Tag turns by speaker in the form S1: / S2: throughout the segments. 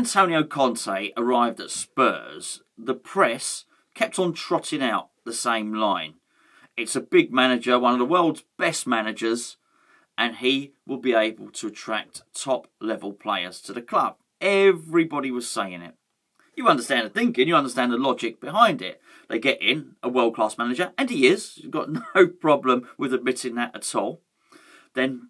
S1: Antonio Conte arrived at Spurs, the press kept on trotting out the same line. It's a big manager, one of the world's best managers, and he will be able to attract top-level players to the club. Everybody was saying it. You understand the thinking, you understand the logic behind it. They get in a world-class manager, and he is. You've got no problem with admitting that at all. Then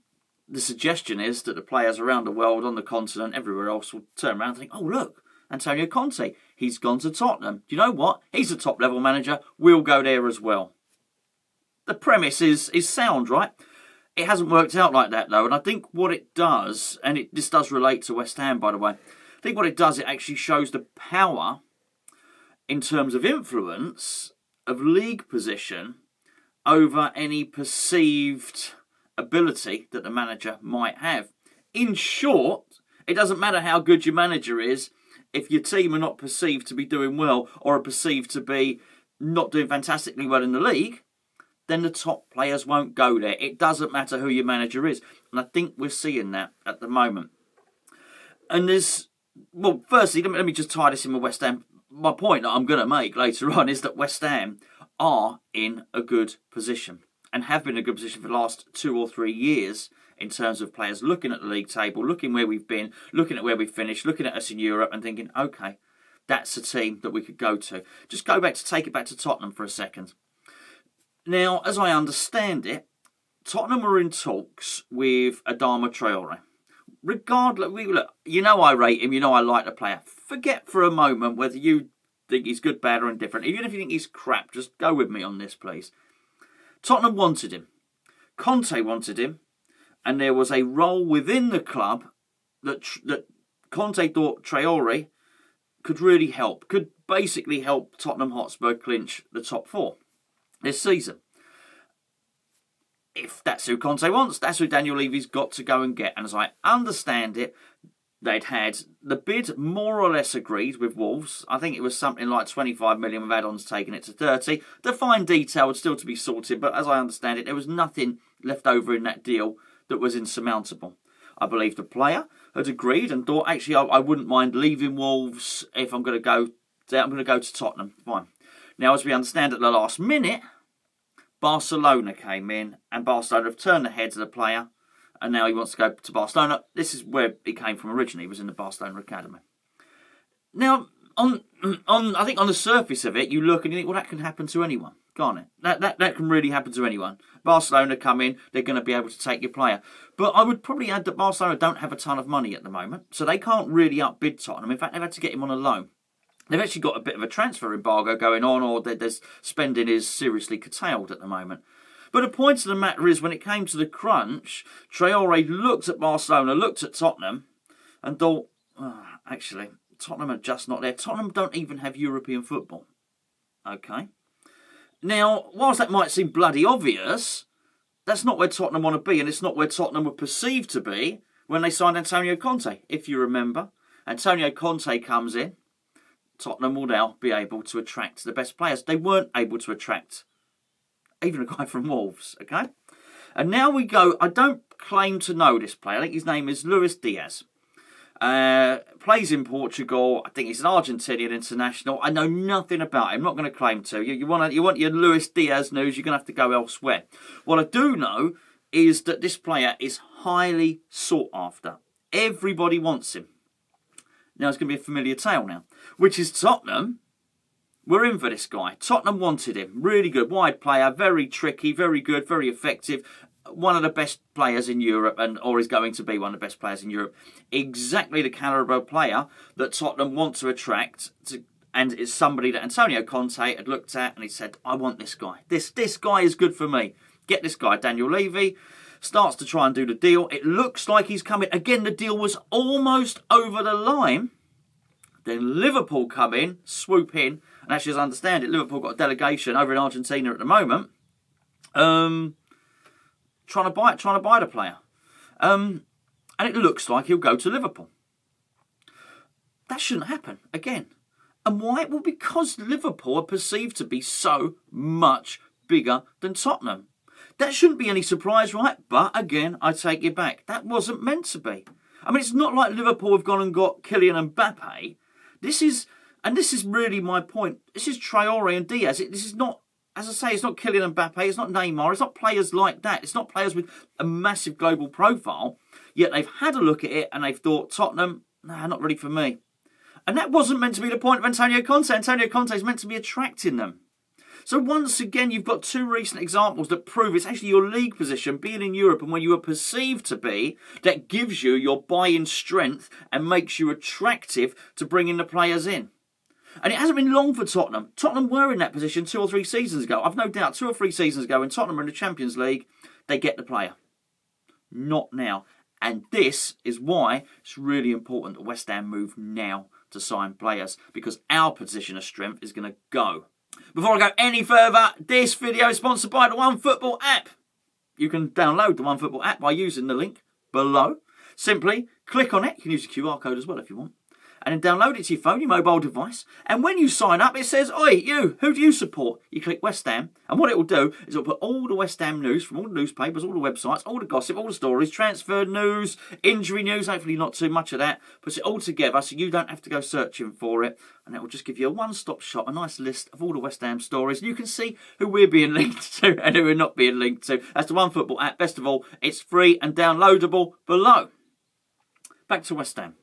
S1: the suggestion is that the players around the world, on the continent, everywhere else, will turn around and think, oh, look, Antonio Conte, he's gone to Tottenham. Do you know what? He's a top-level manager. We'll go there as well. The premise is sound, right? It hasn't worked out like that, though, and I think what it does, and this does relate to West Ham, by the way, I think what it does, it actually shows the power in terms of influence of league position over any perceived ability that the manager might have. In short, it doesn't matter how good your manager is, if your team are not perceived to be doing well or are perceived to be not doing fantastically well in the league, then the top players won't go there. It doesn't matter who your manager is. And I think we're seeing that at the moment. And there's, well, firstly, let me just tie this in with West Ham. My point that I'm going to make later on is that West Ham are in a good position and have been in a good position for the last 2 or 3 years in terms of players looking at the league table, looking where we've been, looking at where we've finished, looking at us in Europe and thinking, okay, that's a team that we could go to. Just take it back to Tottenham for a second. Now, as I understand it, Tottenham were in talks with Adama Traore. Regardless, look, you know I rate him, you know I like the player. Forget for a moment whether you think he's good, bad or indifferent. Even if you think he's crap, just go with me on this, please. Tottenham wanted him. Conte wanted him. And there was a role within the club that Conte thought Traore could really help. Could basically help Tottenham Hotspur clinch the top 4 this season. If that's who Conte wants, that's who Daniel Levy's got to go and get. And as I understand it, they'd had the bid more or less agreed with Wolves. I think it was something like 25 million with add-ons taking it to 30. The fine detail was still to be sorted, but as I understand it, there was nothing left over in that deal that was insurmountable. I believe the player had agreed and thought, actually, I wouldn't mind leaving Wolves if I'm going to go to Tottenham. Fine. Now, as we understand at the last minute, Barcelona came in and Barcelona have turned the heads of the player and now he wants to go to Barcelona. This is where he came from originally. He was in the Barcelona Academy. Now, I think on the surface of it, you look and you think, well, that can happen to anyone, can't it? That can really happen to anyone. Barcelona come in, they're going to be able to take your player. But I would probably add that Barcelona don't have a ton of money at the moment, so they can't really outbid Tottenham. In fact, they've had to get him on a loan. They've actually got a bit of a transfer embargo going on, or their spending is seriously curtailed at the moment. But the point of the matter is, when it came to the crunch, Traore looked at Barcelona, looked at Tottenham, and thought, oh, actually, Tottenham are just not there. Tottenham don't even have European football. Okay. Now, whilst that might seem bloody obvious, that's not where Tottenham want to be, and it's not where Tottenham were perceived to be when they signed Antonio Conte. If you remember, Antonio Conte comes in, Tottenham will now be able to attract the best players. They weren't able to attract even a guy from Wolves, okay? And now we go, I don't claim to know this player. I think his name is Luis Diaz. Plays in Portugal. I think he's an Argentinian international. I know nothing about him. I'm not going to claim to. You want your Luis Diaz news, you're going to have to go elsewhere. What I do know is that this player is highly sought after. Everybody wants him. Now it's going to be a familiar tale now, which is Tottenham. We're in for this guy. Tottenham wanted him. Really good. Wide player. Very tricky. Very good. Very effective. One of the best players in Europe, or is going to be one of the best players in Europe. Exactly the calibre of player that Tottenham want to attract. And it's somebody that Antonio Conte had looked at and he said, I want this guy. This guy is good for me. Get this guy. Daniel Levy starts to try and do the deal. It looks like he's coming. Again, the deal was almost over the line. Then Liverpool come in, swoop in, and actually, as I understand it, Liverpool got a delegation over in Argentina at the moment, trying to buy the player, and it looks like he'll go to Liverpool. That shouldn't happen again, and why? Well, because Liverpool are perceived to be so much bigger than Tottenham. That shouldn't be any surprise, right? But again, I take it back. That wasn't meant to be. I mean, it's not like Liverpool have gone and got Kylian Mbappe. This is really my point. This is Traore and Diaz. This is not, as I say, it's not Kylian Mbappe. It's not Neymar. It's not players like that. It's not players with a massive global profile. Yet they've had a look at it and they've thought, Tottenham, nah, not really for me. And that wasn't meant to be the point of Antonio Conte. Antonio Conte is meant to be attracting them. So once again, you've got two recent examples that prove it's actually your league position, being in Europe and where you are perceived to be, that gives you your buy-in strength and makes you attractive to bringing the players in. And it hasn't been long for Tottenham. Tottenham were in that position 2 or 3 seasons ago. I've no doubt 2 or 3 seasons ago when Tottenham were in the Champions League, they get the player. Not now. And this is why it's really important that West Ham move now to sign players, because our position of strength is going to go. Before I go any further, this video is sponsored by the OneFootball app. You can download the OneFootball app by using the link below. Simply click on it. You can use the QR code as well if you want. And then download it to your phone, your mobile device. And when you sign up, it says, oi, you, who do you support? You click West Ham. And what it will do is it will put all the West Ham news from all the newspapers, all the websites, all the gossip, all the stories, transfer news, injury news, hopefully not too much of that. Puts it all together so you don't have to go searching for it. And it will just give you a one-stop shop, a nice list of all the West Ham stories. And you can see who we're being linked to and who we're not being linked to. That's the OneFootball app. Best of all, it's free and downloadable below. Back to West Ham.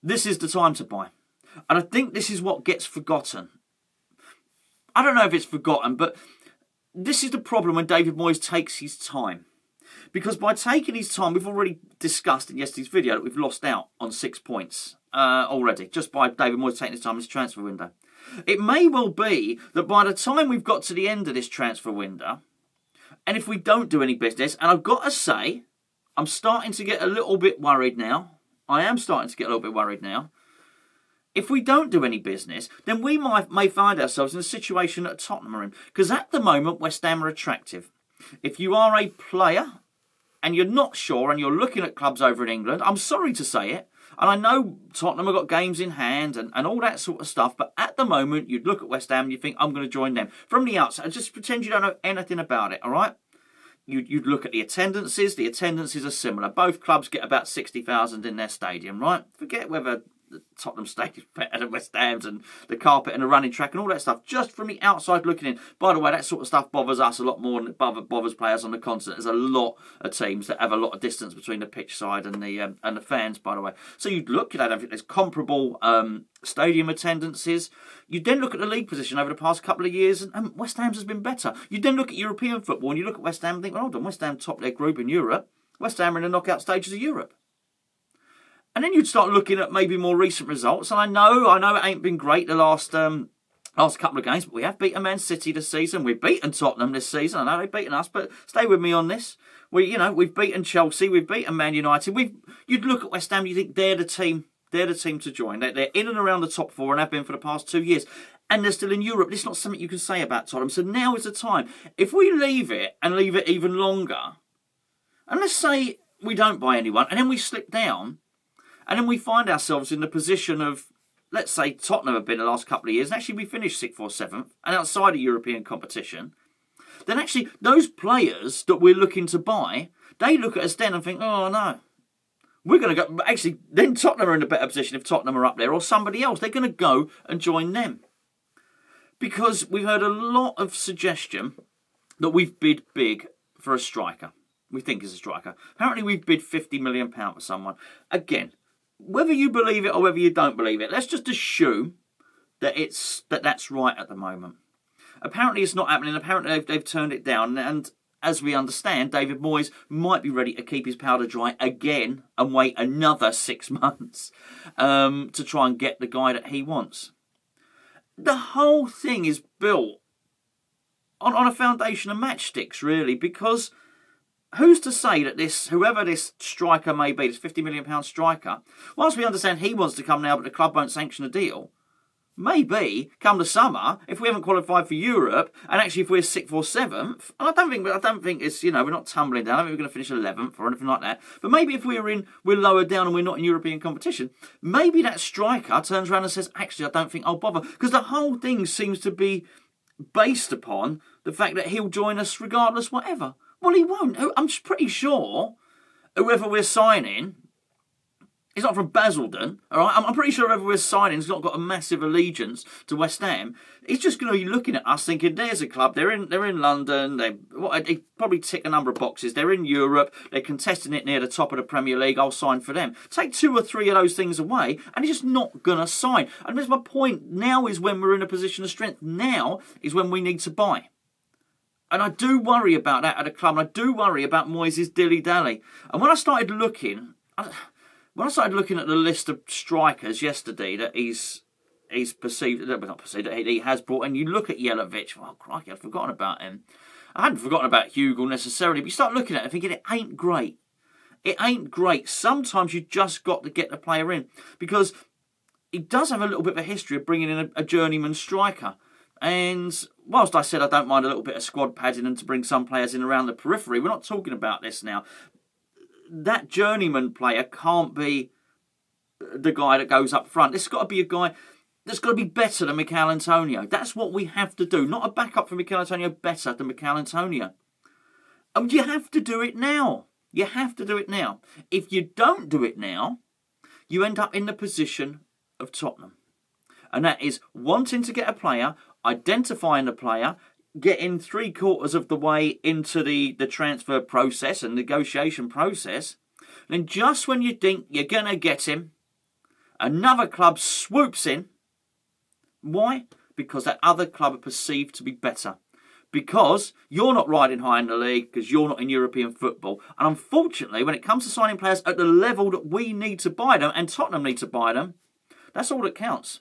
S1: This is the time to buy. And I think this is what gets forgotten. I don't know if it's forgotten, but this is the problem when David Moyes takes his time. Because by taking his time, we've already discussed in yesterday's video that we've lost out on 6 points already, just by David Moyes taking his time in this transfer window. It may well be that by the time we've got to the end of this transfer window, and if we don't do any business, and I've got to say, I'm starting to get a little bit worried now. I am starting to get a little bit worried now. If we don't do any business, then we may find ourselves in a situation that Tottenham are in. Because at the moment, West Ham are attractive. If you are a player and you're not sure and you're looking at clubs over in England, I'm sorry to say it, and I know Tottenham have got games in hand and all that sort of stuff, but at the moment, you'd look at West Ham and you think, I'm going to join them. From the outside, just pretend you don't know anything about it, all right? You'd look at the attendances. The attendances are similar. Both clubs get about 60,000 in their stadium, right? Forget whether the Tottenham Stadium is better than West Ham's and the carpet and the running track and all that stuff. Just from the outside looking in. By the way, that sort of stuff bothers us a lot more than it bothers players on the continent. There's a lot of teams that have a lot of distance between the pitch side and the fans, by the way. So you'd look at that. There's comparable stadium attendances. You then look at the league position over the past couple of years, and West Ham's has been better. You then look at European football, and you look at West Ham and think, well, hold on, West Ham top their group in Europe. West Ham are in the knockout stages of Europe. And then you'd start looking at maybe more recent results. And I know it ain't been great the last couple of games, but we have beaten Man City this season. We've beaten Tottenham this season. I know they've beaten us, but stay with me on this. We've beaten Chelsea, we've beaten Man United. You'd look at West Ham, you think they're the team. They're the team to join. They're in and around the top 4 and have been for the past 2 years. And they're still in Europe. This is not something you can say about Tottenham. So now is the time. If we leave it even longer, and let's say we don't buy anyone, and then we slip down, and then we find ourselves in the position of, let's say Tottenham have been the last couple of years, and actually we finished 6th or 7th, and outside of European competition, then actually those players that we're looking to buy, they look at us then and think, oh no. We're going to go, actually, then Tottenham are in a better position if Tottenham are up there or somebody else. They're going to go and join them. Because we've heard a lot of suggestion that we've bid big for a striker. We think is a striker. Apparently we've bid £50 million for someone. Again, whether you believe it or whether you don't believe it, let's just assume that that's right at the moment. Apparently it's not happening. Apparently they've turned it down, and as we understand, David Moyes might be ready to keep his powder dry again and wait another 6 months to try and get the guy that he wants. The whole thing is built on a foundation of matchsticks, really, because who's to say that whoever this striker may be, this £50 million striker, whilst we understand he wants to come now but the club won't sanction a deal, maybe come the summer, if we haven't qualified for Europe, and actually if we're 6th or 7th, and I don't think it's, we're not tumbling down, I don't think we're going to finish 11th or anything like that, but maybe if we're lower down and we're not in European competition, maybe that striker turns around and says, actually, I don't think I'll bother, because the whole thing seems to be based upon the fact that he'll join us regardless, whatever. Well, he won't. I'm pretty sure whoever we're signing, He's not from Basildon, all right? I'm pretty sure whoever we're signing has not got a massive allegiance to West Ham. He's just going to be looking at us thinking, there's a club, they're in London, they probably tick a number of boxes, they're in Europe, they're contesting it near the top of the Premier League, I'll sign for them. Take 2 or 3 of those things away, and he's just not going to sign. And that's my point. Now is when we're in a position of strength. Now is when we need to buy. And I do worry about that at a club, and I do worry about Moyes' dilly-dally. And when I started looking... When I started looking at the list of strikers yesterday that he's perceived, not perceived, that he has brought, and you look at Jelavic, oh crikey, I'd forgotten about him. I hadn't forgotten about Hugo necessarily, but you start looking at it thinking it ain't great. It ain't great. Sometimes you just got to get the player in, because he does have a little bit of a history of bringing in a journeyman striker. And whilst I said I don't mind a little bit of squad padding and to bring some players in around the periphery, we're not talking about this now. That journeyman player can't be the guy that goes up front. It's got to be a guy that's got to be better than Mikel Antonio. That's what we have to do. Not a backup for Mikel Antonio, better than Mikel Antonio. And you have to do it now. You have to do it now. If you don't do it now, you end up in the position of Tottenham. And that is wanting to get a player, identifying the player, getting 3/4 of the way into the transfer process and negotiation process, then just when you think you're going to get him, another club swoops in. Why? Because that other club are perceived to be better. Because you're not riding high in the league, because you're not in European football. And unfortunately, when it comes to signing players at the level that we need to buy them, and Tottenham need to buy them, that's all that counts.